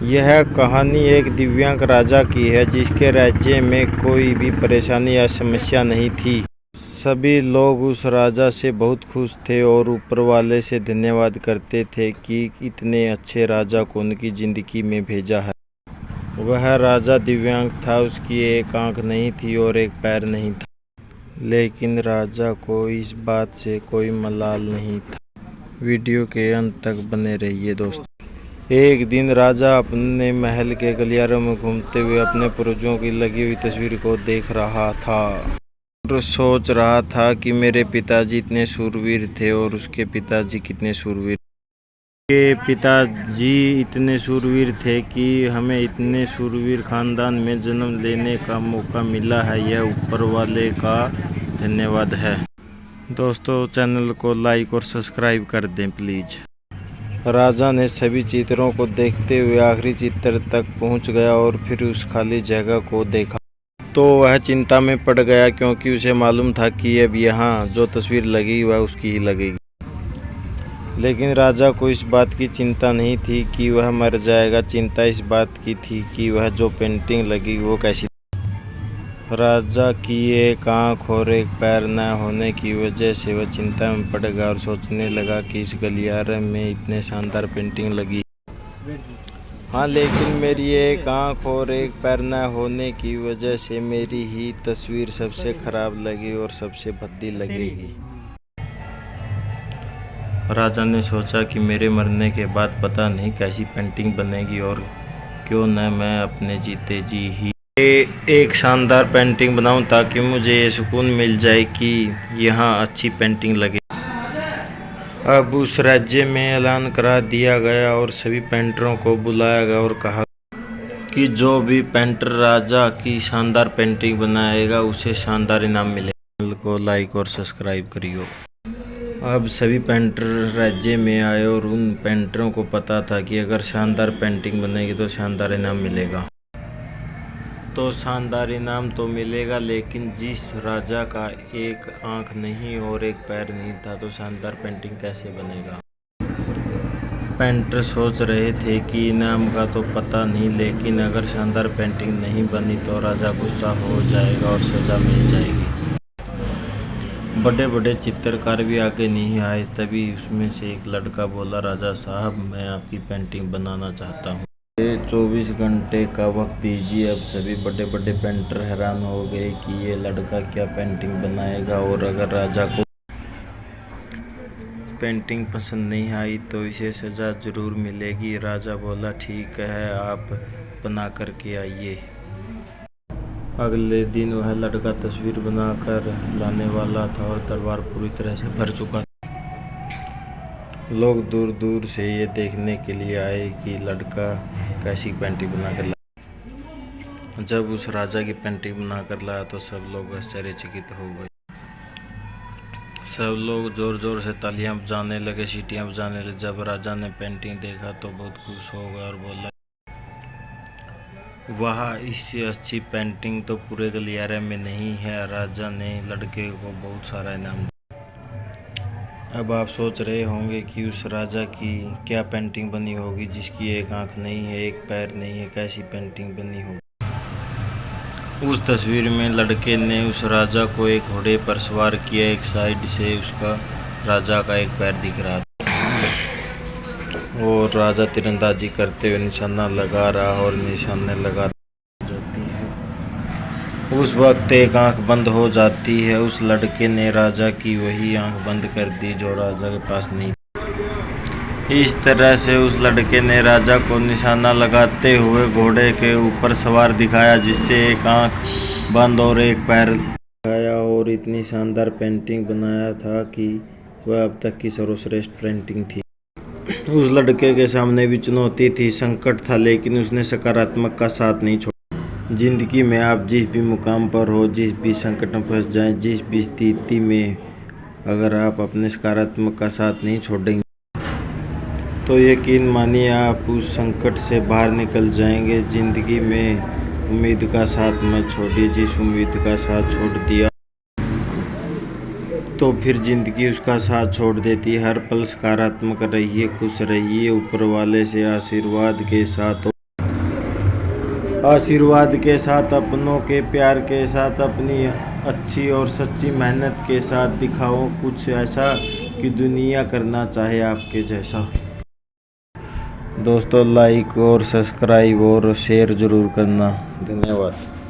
यह कहानी एक दिव्यांग राजा की है जिसके राज्य में कोई भी परेशानी या समस्या नहीं थी। सभी लोग उस राजा से बहुत खुश थे और ऊपर वाले से धन्यवाद करते थे कि इतने अच्छे राजा को उनकी ज़िंदगी में भेजा है। वह राजा दिव्यांग था, उसकी एक आंख नहीं थी और एक पैर नहीं था, लेकिन राजा को इस बात से कोई मलाल नहीं था। वीडियो के अंत तक बने रहिए दोस्तों। एक दिन राजा अपने महल के गलियारों में घूमते हुए अपने पूर्वजों की लगी हुई तस्वीर को देख रहा था और सोच रहा था कि मेरे पिताजी इतने शूरवीर थे और उसके पिताजी कितने शूरवीर। के पिताजी इतने शूरवीर थे कि हमें इतने शूरवीर खानदान में जन्म लेने का मौका मिला है, यह ऊपर वाले का धन्यवाद है। दोस्तों, चैनल को लाइक और सब्सक्राइब कर दें प्लीज़। राजा ने सभी चित्रों को देखते हुए आखिरी चित्र तक पहुंच गया और फिर उस खाली जगह को देखा तो वह चिंता में पड़ गया, क्योंकि उसे मालूम था कि अब यहाँ जो तस्वीर लगेगी वह उसकी ही लगेगी। लेकिन राजा को इस बात की चिंता नहीं थी कि वह मर जाएगा, चिंता इस बात की थी कि वह जो पेंटिंग लगी वो कैसी। राजा की एक आंख और एक पैर न होने की वजह से वह चिंता में पड़ गया और सोचने लगा कि इस गलियारे में इतने शानदार पेंटिंग लगी, हाँ, लेकिन मेरी एक आंख और एक पैर न होने की वजह से मेरी ही तस्वीर सबसे खराब लगी और सबसे भद्दी लगेगी। राजा ने सोचा कि मेरे मरने के बाद पता नहीं कैसी पेंटिंग बनेगी और क्यों न मैं अपने जीते जी ही एक शानदार पेंटिंग बनाऊं ताकि मुझे ये सुकून मिल जाए कि यहाँ अच्छी पेंटिंग लगे। अब उस राज्य में ऐलान करा दिया गया और सभी पेंटरों को बुलाया गया और कहा कि जो भी पेंटर राजा की शानदार पेंटिंग बनाएगा उसे शानदार इनाम मिलेगा। चैनल को लाइक और सब्सक्राइब करियो। अब सभी पेंटर राज्य में आए और उन पेंटरों को पता था कि अगर शानदार पेंटिंग बनेगी तो शानदार इनाम मिलेगा। तो शानदार इनाम तो मिलेगा, लेकिन जिस राजा का एक आंख नहीं और एक पैर नहीं था तो शानदार पेंटिंग कैसे बनेगा। पेंटर सोच रहे थे कि इनाम का तो पता नहीं, लेकिन अगर शानदार पेंटिंग नहीं बनी तो राजा गुस्सा हो जाएगा और सज़ा मिल जाएगी। बड़े बड़े चित्रकार भी आगे नहीं आए। तभी उसमें से एक लड़का बोला, राजा साहब, मैं आपकी पेंटिंग बनाना चाहता हूँ, 24 घंटे का वक्त दीजिए। अब सभी बड़े बड़े पेंटर हैरान हो गए कि ये लड़का क्या पेंटिंग बनाएगा, और अगर राजा को पेंटिंग पसंद नहीं आई तो इसे सज़ा ज़रूर मिलेगी। राजा बोला, ठीक है, आप बना कर के आइए। अगले दिन वह लड़का तस्वीर बनाकर लाने वाला था और दरबार पूरी तरह से भर चुका था। लोग दूर दूर से ये देखने के लिए आए कि लड़का कैसी पेंटिंग बनाकर लाया। जब उस राजा की पेंटिंग बनाकर लाया तो सब लोग आश्चर्यचकित हो गए। सब लोग जोर जोर से तालियां बजाने लगे, सीटियां बजाने लगे। जब राजा ने पेंटिंग देखा तो बहुत खुश हो गया और बोला, वाह, इससे अच्छी पेंटिंग तो पूरे गलियारे में नहीं है। राजा ने लड़के को बहुत सारा इनाम दिया। अब आप सोच रहे होंगे कि उस राजा की क्या पेंटिंग बनी होगी जिसकी एक आंख नहीं है, एक पैर नहीं है, कैसी पेंटिंग बनी होगी। उस तस्वीर में लड़के ने उस राजा को एक घोड़े पर सवार किया, एक साइड से उसका राजा का एक पैर दिख रहा था और राजा तीरंदाजी करते हुए निशाना लगा रहा और निशाने लगा जाती है। उस वक्त एक आंख बंद हो जाती है। उस लड़के ने राजा की वही आंख बंद कर दी जो राजा के पास नहीं थी। इस तरह से उस लड़के ने राजा को निशाना लगाते हुए घोड़े के ऊपर सवार दिखाया, जिससे एक आंख बंद और एक पैर दिखाया और इतनी शानदार पेंटिंग बनाया था कि वह अब तक की सर्वश्रेष्ठ पेंटिंग थी। उस लड़के के सामने भी चुनौती थी, संकट था, लेकिन उसने सकारात्मक का साथ नहीं छोड़ा। जिंदगी में आप जिस भी मुकाम पर हो, जिस भी संकट में फंस जाएं, जिस भी स्थिति में, अगर आप अपने सकारात्मक का साथ नहीं छोड़ेंगे तो यकीन मानिए आप उस संकट से बाहर निकल जाएंगे। जिंदगी में उम्मीद का साथ मत छोड़िए। जिस उम्मीद का साथ छोड़ दिया तो फिर ज़िंदगी उसका साथ छोड़ देती है। हर पल सकारात्मक रहिए, खुश रहिए, ऊपर वाले से आशीर्वाद के साथ। आशीर्वाद के साथ, अपनों के प्यार के साथ, अपनी अच्छी और सच्ची मेहनत के साथ दिखाओ कुछ ऐसा कि दुनिया करना चाहे आपके जैसा। दोस्तों लाइक और सब्सक्राइब और शेयर ज़रूर करना। धन्यवाद।